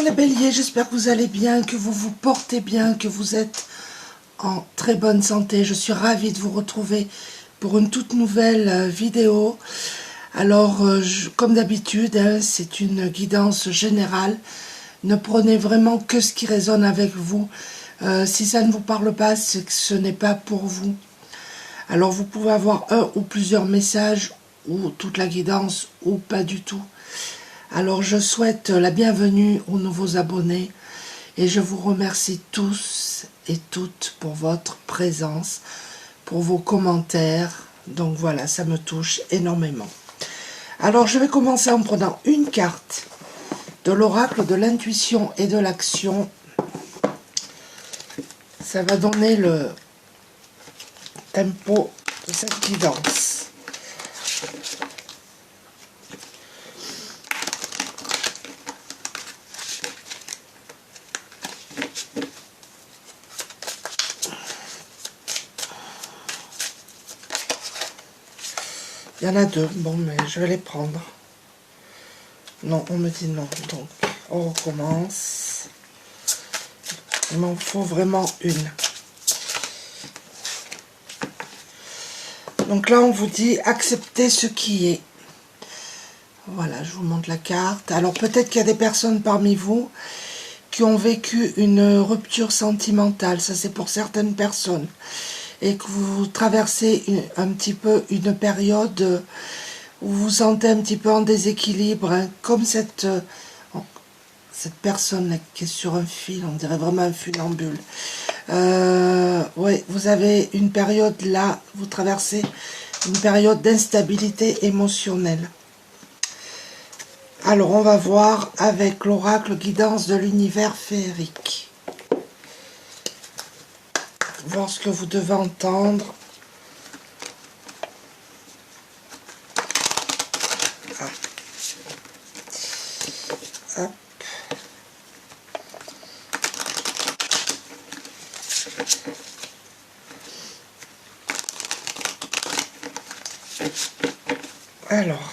Bonjour les béliers, j'espère que vous allez bien, que vous vous portez bien, que vous êtes en très bonne santé. Je suis ravie de vous retrouver pour une toute nouvelle vidéo. Alors, comme d'habitude, c'est une guidance générale. Ne prenez vraiment que ce qui résonne avec vous. Si ça ne vous parle pas, c'est que ce n'est pas pour vous. Alors, vous pouvez avoir un ou plusieurs messages, ou toute la guidance, ou pas du tout. Alors je souhaite la bienvenue aux nouveaux abonnés et je vous remercie tous et toutes pour votre présence, pour vos commentaires. Donc voilà, ça me touche énormément. Alors je vais commencer en prenant une carte de l'oracle de l'intuition et de l'action. Ça va donner le tempo de cette guidance. Il y en a deux, bon, mais je vais les prendre. Non, on me dit non, donc on recommence. Il m'en faut vraiment une. Donc là, on vous dit accepter ce qui est. Voilà, je vous montre la carte. Alors peut-être qu'il y a des personnes parmi vous qui ont vécu une rupture sentimentale. Ça, c'est pour certaines personnes. Et que vous traversez un petit peu une période où vous vous sentez un petit peu en déséquilibre, hein, comme cette personne là, qui est sur un fil, on dirait vraiment un funambule. Oui, vous avez une période là, vous traversez une période d'instabilité émotionnelle. Alors, on va voir avec l'oracle guidance de l'univers féerique. Voir ce que vous devez entendre. Ah. Hop. Alors.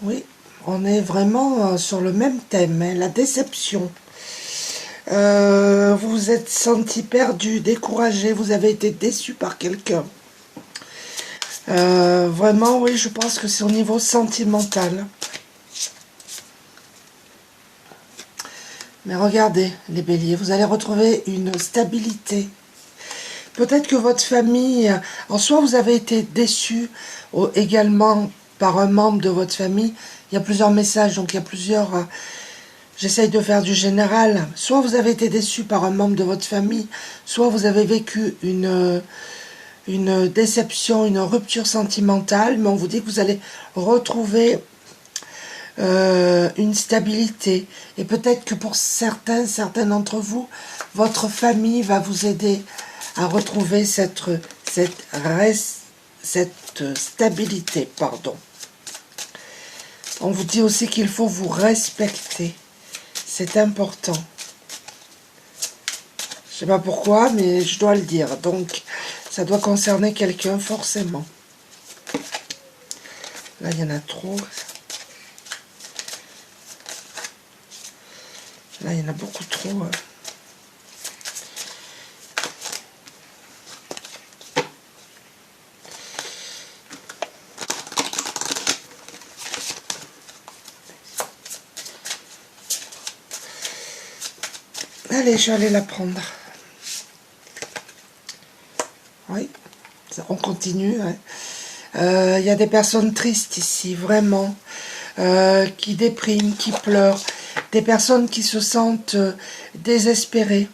Oui, on est vraiment sur le même thème, hein, la déception. Vous vous êtes senti perdu, découragé, vous avez été déçu par quelqu'un. Vraiment, oui, je pense que c'est au niveau sentimental. Mais regardez, les béliers, vous allez retrouver une stabilité. Peut-être que votre famille, en soi, vous avez été déçu également par un membre de votre famille. Il y a plusieurs messages, donc il y a plusieurs... J'essaye de faire du général. Soit vous avez été déçu par un membre de votre famille, soit vous avez vécu une déception, une rupture sentimentale, mais on vous dit que vous allez retrouver une stabilité. Et peut-être que pour certains d'entre vous, votre famille va vous aider à retrouver cette stabilité. Pardon. On vous dit aussi qu'il faut vous respecter. C'est important. Je ne sais pas pourquoi, mais je dois le dire. Donc, ça doit concerner quelqu'un, forcément. Là, il y en a trop. Là, il y en a beaucoup trop. Allez, je vais aller la prendre. Oui, on continue. Il y a des personnes tristes ici, vraiment, qui dépriment, qui pleurent. Des personnes qui se sentent désespérées.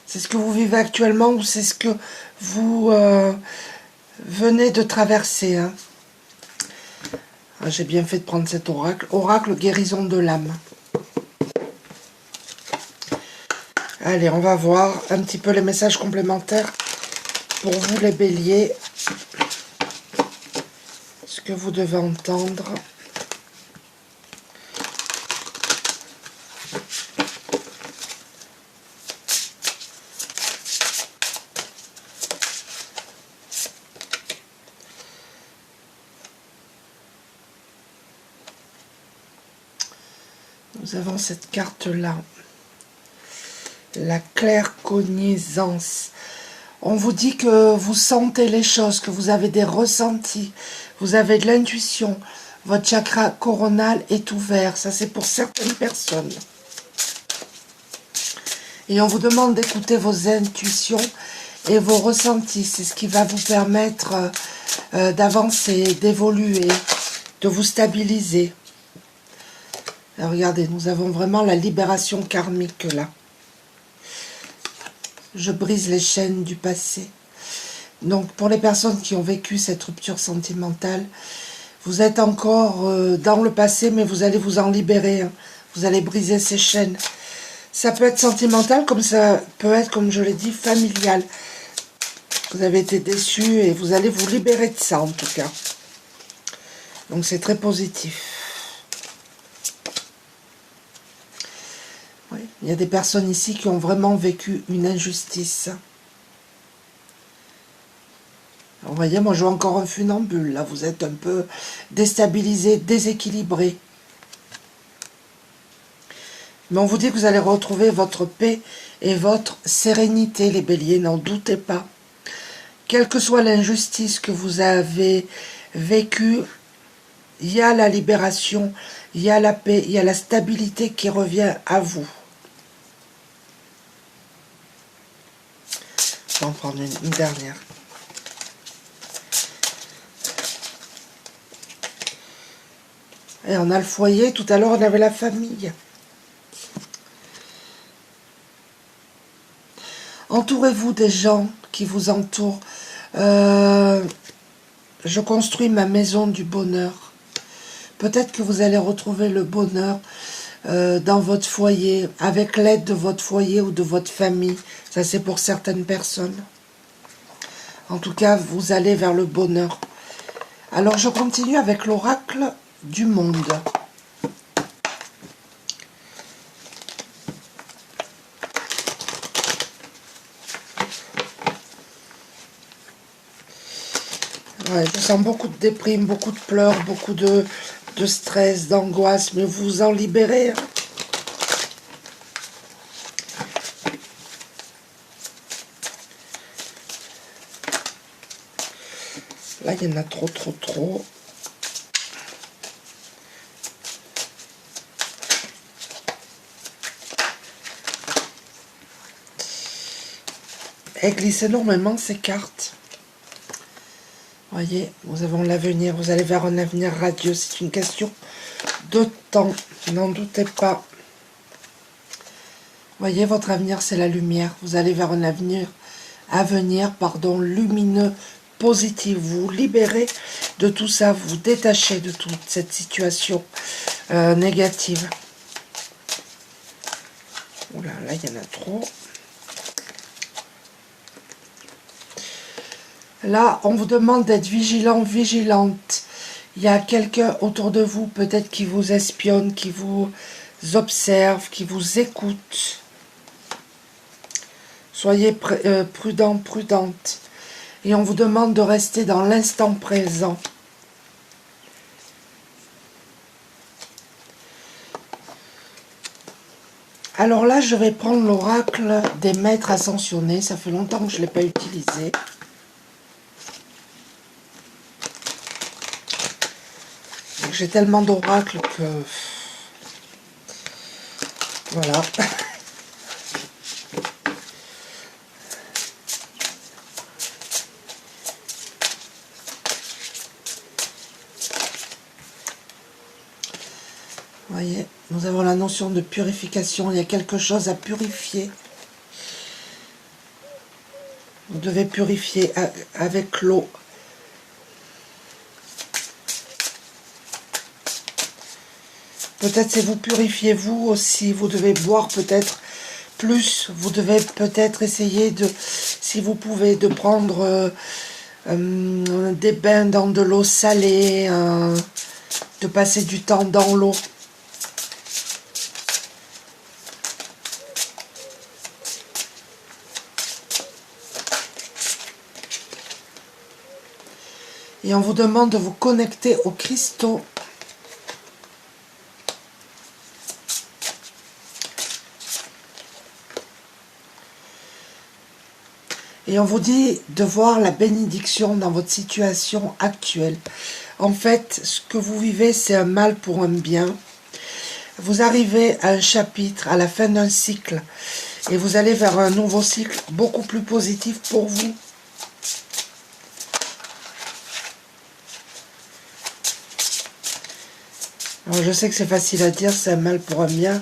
C'est ce que vous vivez actuellement ou c'est ce que vous venez de traverser. Hein. Ah, j'ai bien fait de prendre cet oracle. Oracle guérison de l'âme. Allez, on va voir un petit peu les messages complémentaires pour vous les béliers. Ce que vous devez entendre. Nous avons cette carte-là. La claircognizance. On vous dit que vous sentez les choses, que vous avez des ressentis, vous avez de l'intuition. Votre chakra coronal est ouvert. Ça, c'est pour certaines personnes. Et on vous demande d'écouter vos intuitions et vos ressentis. C'est ce qui va vous permettre d'avancer, d'évoluer, de vous stabiliser. Alors, regardez, nous avons vraiment la libération karmique là. Je brise les chaînes du passé. Donc, pour les personnes qui ont vécu cette rupture sentimentale, vous êtes encore dans le passé, mais vous allez vous en libérer. Hein. Vous allez briser ces chaînes. Ça peut être sentimental, comme ça peut être, comme je l'ai dit, familial. Vous avez été déçus et vous allez vous libérer de ça, en tout cas. Donc, c'est très positif. Oui, il y a des personnes ici qui ont vraiment vécu une injustice. Vous voyez, moi, je vois encore un funambule. Là, vous êtes un peu déstabilisé, déséquilibré. Mais on vous dit que vous allez retrouver votre paix et votre sérénité, les béliers, n'en doutez pas. Quelle que soit l'injustice que vous avez vécue, il y a la libération, il y a la paix, il y a la stabilité qui revient à vous. Je vais en prendre une dernière. Et on a le foyer, tout à l'heure on avait la famille. Entourez-vous des gens qui vous entourent. Je construis ma maison du bonheur. Peut-être que vous allez retrouver le bonheur dans votre foyer, avec l'aide de votre foyer ou de votre famille. Ça, c'est pour certaines personnes. En tout cas, vous allez vers le bonheur. Alors, je continue avec l'oracle du monde. Ouais, je sens beaucoup de déprime, beaucoup de pleurs, beaucoup de stress, d'angoisse, mais vous vous en libérez. Hein. Là, il y en a trop. Et glissez énormément ces cartes. Voyez, nous avons l'avenir, vous allez vers un avenir radieux, c'est une question de temps, n'en doutez pas. Voyez, votre avenir, c'est la lumière, vous allez vers un avenir, lumineux, positif, vous vous libérez de tout ça, vous vous détachez de toute cette situation négative. Oula, là, il y en a trop. Là, on vous demande d'être vigilant, vigilante. Il y a quelqu'un autour de vous, peut-être qui vous espionne, qui vous observe, qui vous écoute. Soyez prudent, prudente. Et on vous demande de rester dans l'instant présent. Alors là, je vais prendre l'oracle des maîtres ascensionnés. Ça fait longtemps que je ne l'ai pas utilisé. J'ai tellement d'oracles que... Voilà. Vous voyez, nous avons la notion de purification. Il y a quelque chose à purifier. Vous devez purifier avec l'eau. Peut-être c'est vous purifiez vous aussi, vous devez boire peut-être plus, vous devez peut-être essayer de, si vous pouvez, de prendre des bains dans de l'eau salée, de passer du temps dans l'eau. Et on vous demande de vous connecter aux cristaux. Et on vous dit de voir la bénédiction dans votre situation actuelle. En fait, ce que vous vivez, c'est un mal pour un bien. Vous arrivez à un chapitre, à la fin d'un cycle, et vous allez vers un nouveau cycle beaucoup plus positif pour vous. Alors je sais que c'est facile à dire, c'est un mal pour un bien.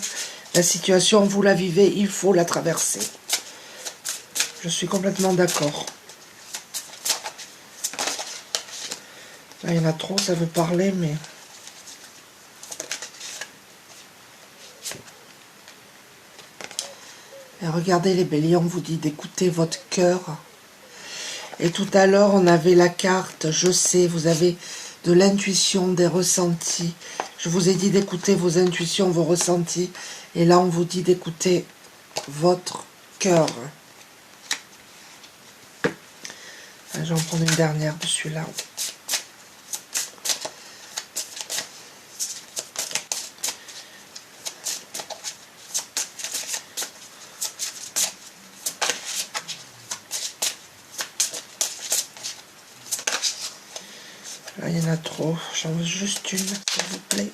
La situation, vous la vivez, il faut la traverser. Je suis complètement d'accord. Là, il y en a trop, ça veut parler, mais... Et regardez les béliers, on vous dit d'écouter votre cœur. Et tout à l'heure, on avait la carte, je sais, vous avez de l'intuition, des ressentis. Je vous ai dit d'écouter vos intuitions, vos ressentis. Et là, on vous dit d'écouter votre cœur. Je vais en prendre une dernière de celui-là. Là, il y en a trop. J'en veux juste une, s'il vous plaît.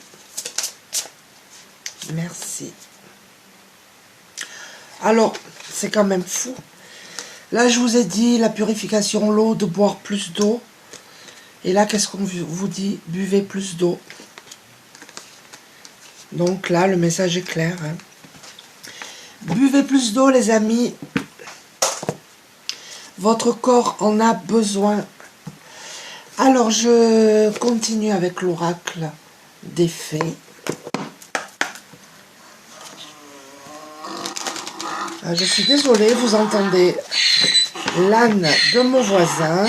Merci. Alors, c'est quand même fou. Là, je vous ai dit, la purification, l'eau, de boire plus d'eau. Et là, qu'est-ce qu'on vous dit? Buvez plus d'eau. Donc là, le message est clair. Hein. Buvez plus d'eau, les amis. Votre corps en a besoin. Alors, je continue avec l'oracle des fées. Je suis désolée, vous entendez l'âne de mon voisin.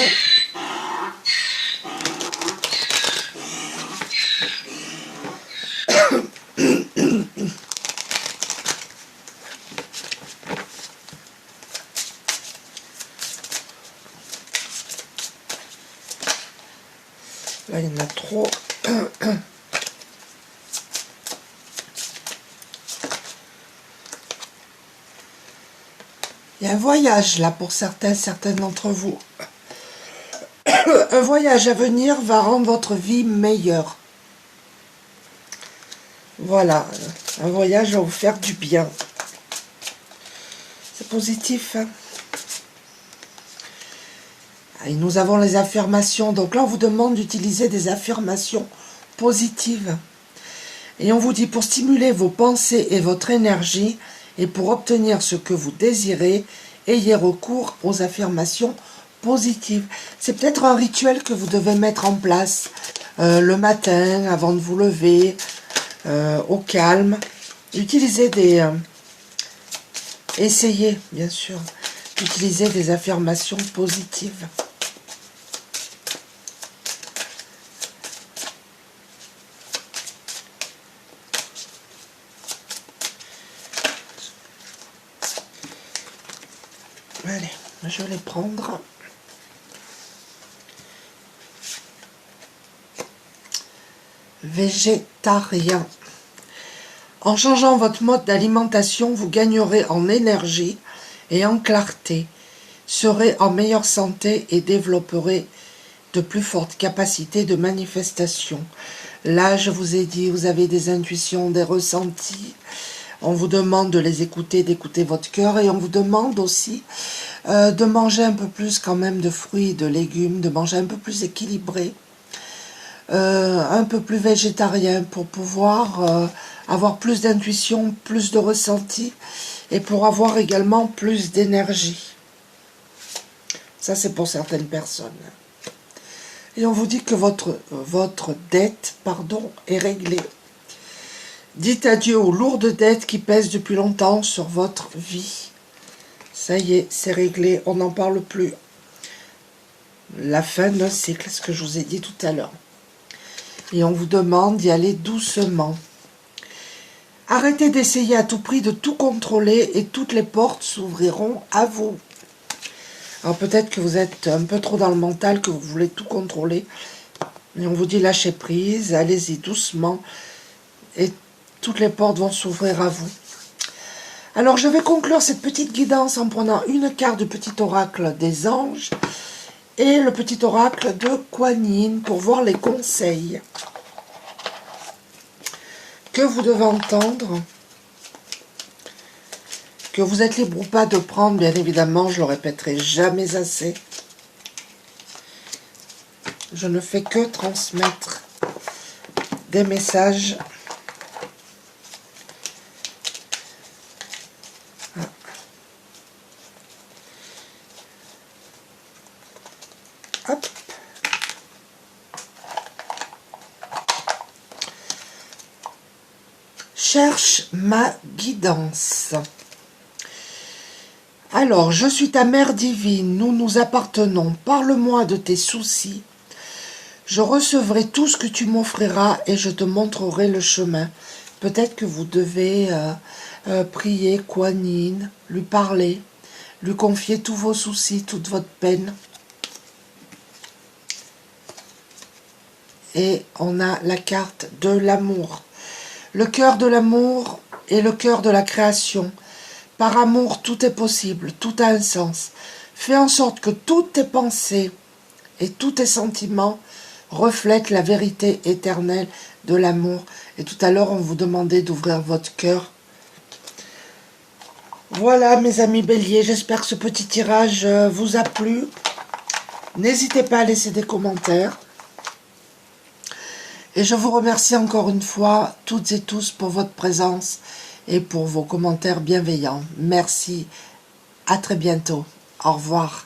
Là, il y en a trop. Il y a un voyage là pour certaines d'entre vous. Un voyage à venir va rendre votre vie meilleure. Voilà, un voyage va vous faire du bien. C'est positif, hein? Et nous avons les affirmations. Donc là, on vous demande d'utiliser des affirmations positives. Et on vous dit, pour stimuler vos pensées et votre énergie, et pour obtenir ce que vous désirez, ayez recours aux affirmations positives. C'est peut-être un rituel que vous devez mettre en place le matin, avant de vous lever, au calme. Utilisez des... essayez, bien sûr, d'utiliser des affirmations positives. Allez, je vais les prendre. Végétarien. En changeant votre mode d'alimentation, vous gagnerez en énergie et en clarté, serez en meilleure santé et développerez de plus fortes capacités de manifestation. Là, je vous ai dit, vous avez des intuitions, des ressentis. On vous demande de les écouter, d'écouter votre cœur, et on vous demande aussi de manger un peu plus quand même de fruits, de légumes, de manger un peu plus équilibré, un peu plus végétarien pour pouvoir avoir plus d'intuition, plus de ressenti et pour avoir également plus d'énergie. Ça, c'est pour certaines personnes. Et on vous dit que votre dette, est réglée. Dites adieu aux lourdes dettes qui pèsent depuis longtemps sur votre vie. Ça y est, c'est réglé, on n'en parle plus. La fin d'un cycle, ce que je vous ai dit tout à l'heure. Et on vous demande d'y aller doucement. Arrêtez d'essayer à tout prix de tout contrôler et toutes les portes s'ouvriront à vous. Alors peut-être que vous êtes un peu trop dans le mental, que vous voulez tout contrôler. Et on vous dit lâchez prise, allez-y doucement. Et toutes les portes vont s'ouvrir à vous. Alors, je vais conclure cette petite guidance en prenant une carte du petit oracle des anges et le petit oracle de Kuan Yin pour voir les conseils que vous devez entendre, que vous êtes libre ou pas de prendre, bien évidemment, je le répéterai jamais assez. Je ne fais que transmettre des messages. Hop. Cherche ma guidance. Alors, je suis ta mère divine, nous nous appartenons. Parle-moi de tes soucis. Je recevrai tout ce que tu m'offriras et je te montrerai le chemin. Peut-être que vous devez prier Kuan Yin, lui parler, lui confier tous vos soucis, toute votre peine. Et on a la carte de l'amour. Le cœur de l'amour et le cœur de la création. Par amour, tout est possible, tout a un sens. Fais en sorte que toutes tes pensées et tous tes sentiments reflètent la vérité éternelle de l'amour. Et tout à l'heure, on vous demandait d'ouvrir votre cœur. Voilà, mes amis béliers, j'espère que ce petit tirage vous a plu. N'hésitez pas à laisser des commentaires. Et je vous remercie encore une fois, toutes et tous, pour votre présence et pour vos commentaires bienveillants. Merci, à très bientôt. Au revoir.